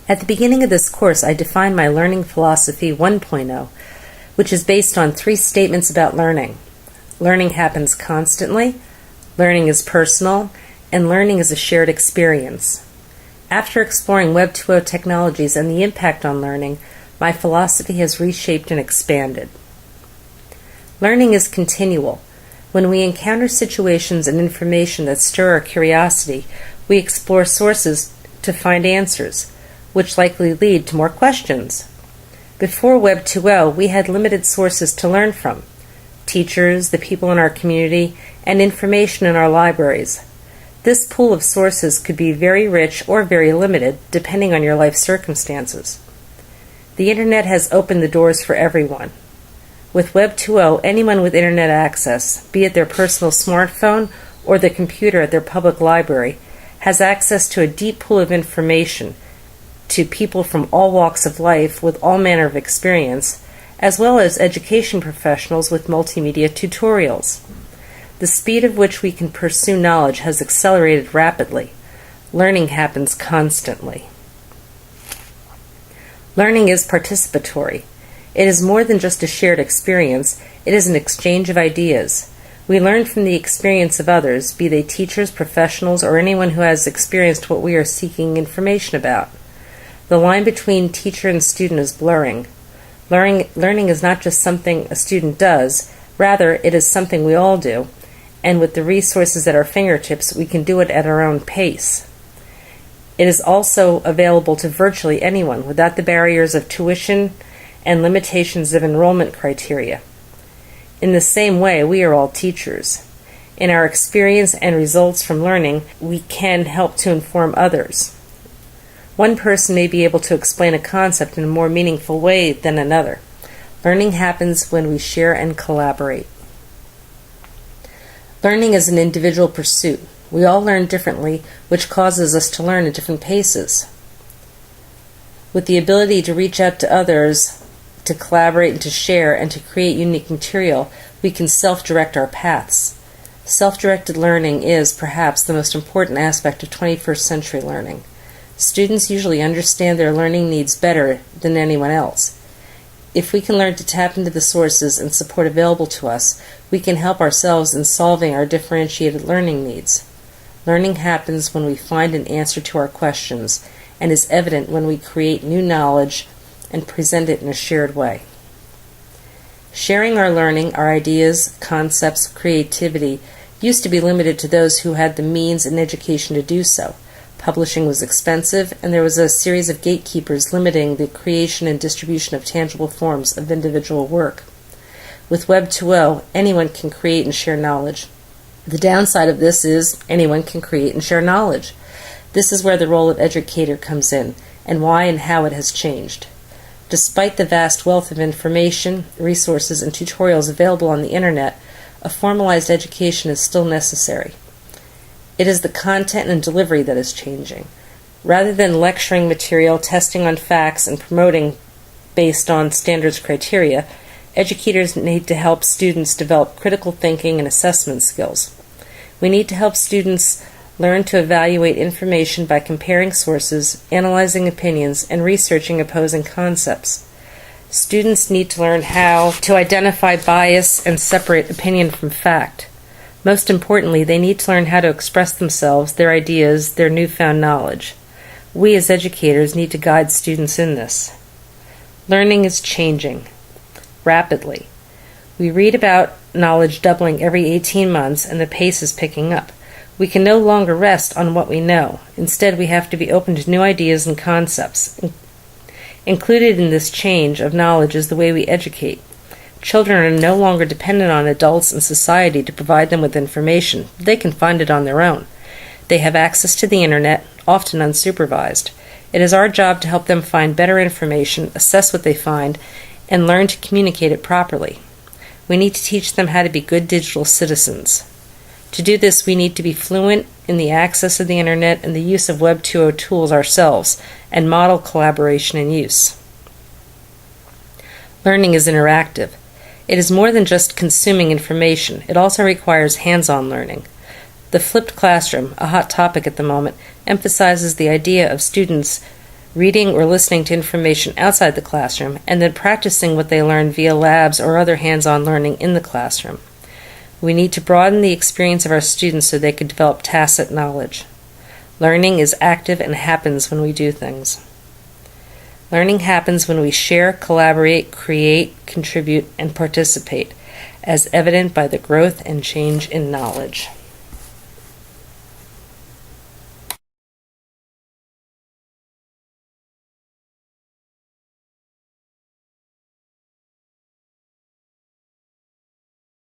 At the beginning of this course, I defined my learning philosophy 1.0, which is based on 3 statements about learning. Learning happens constantly, learning is personal, and learning is a shared experience. After exploring Web 2.0 technologies and the impact on learning, my philosophy has reshaped and expanded. Learning is continual. When we encounter situations and information that stir our curiosity, we explore sources to find answers, which likely lead to more questions. Before Web 2.0, we had limited sources to learn from: teachers, the people in our community, and information in our libraries. This pool of sources could be very rich or very limited, depending on your life circumstances. The Internet has opened the doors for everyone. With Web 2.0, anyone with Internet access, be it their personal smartphone or the computer at their public library, has access to a deep pool of information to people from all walks of life with all manner of experience, as well as education professionals with multimedia tutorials. The speed at which we can pursue knowledge has accelerated rapidly. Learning happens constantly. Learning is participatory. It is more than just a shared experience, it is an exchange of ideas. We learn from the experience of others, be they teachers, professionals, or anyone who has experienced what we are seeking information about. The line between teacher and student is blurring. Learning is not just something a student does, rather it is something we all do, and with the resources at our fingertips, we can do it at our own pace. It is also available to virtually anyone without the barriers of tuition and limitations of enrollment criteria. In the same way, we are all teachers. In our experience and results from learning, we can help to inform others. One person may be able to explain a concept in a more meaningful way than another. Learning happens when we share and collaborate. Learning is an individual pursuit. We all learn differently, which causes us to learn at different paces. With the ability to reach out to others, to collaborate and to share, and to create unique material, we can self-direct our paths. Self-directed learning is, perhaps, the most important aspect of 21st century learning. Students usually understand their learning needs better than anyone else. If we can learn to tap into the sources and support available to us, we can help ourselves in solving our differentiated learning needs. Learning happens when we find an answer to our questions, and is evident when we create new knowledge and present it in a shared way. Sharing our learning, our ideas, concepts, creativity, used to be limited to those who had the means and education to do so. Publishing was expensive, and there was a series of gatekeepers limiting the creation and distribution of tangible forms of individual work. With Web 2.0, anyone can create and share knowledge. The downside of this is anyone can create and share knowledge. This is where the role of educator comes in, and why and how it has changed. Despite the vast wealth of information, resources, and tutorials available on the Internet, a formalized education is still necessary. It is the content and delivery that is changing. Rather than lecturing material, testing on facts, and promoting based on standards criteria, educators need to help students develop critical thinking and assessment skills. We need to help students learn to evaluate information by comparing sources, analyzing opinions, and researching opposing concepts. Students need to learn how to identify bias and separate opinion from fact. Most importantly, they need to learn how to express themselves, their ideas, their newfound knowledge. We as educators need to guide students in this. Learning is changing rapidly. We read about knowledge doubling every 18 months, and the pace is picking up. We can no longer rest on what we know. Instead, we have to be open to new ideas and concepts. Included in this change of knowledge is the way we educate. Children are no longer dependent on adults and society to provide them with information. They can find it on their own. They have access to the Internet, often unsupervised. It is our job to help them find better information, assess what they find, and learn to communicate it properly. We need to teach them how to be good digital citizens. To do this, we need to be fluent in the access of the Internet and the use of Web 2.0 tools ourselves, and model collaboration and use. Learning is interactive. It is more than just consuming information. It also requires hands-on learning. The flipped classroom, a hot topic at the moment, emphasizes the idea of students reading or listening to information outside the classroom, and then practicing what they learned via labs or other hands-on learning in the classroom. We need to broaden the experience of our students so they can develop tacit knowledge. Learning is active and happens when we do things. Learning happens when we share, collaborate, create, contribute, and participate, as evident by the growth and change in knowledge.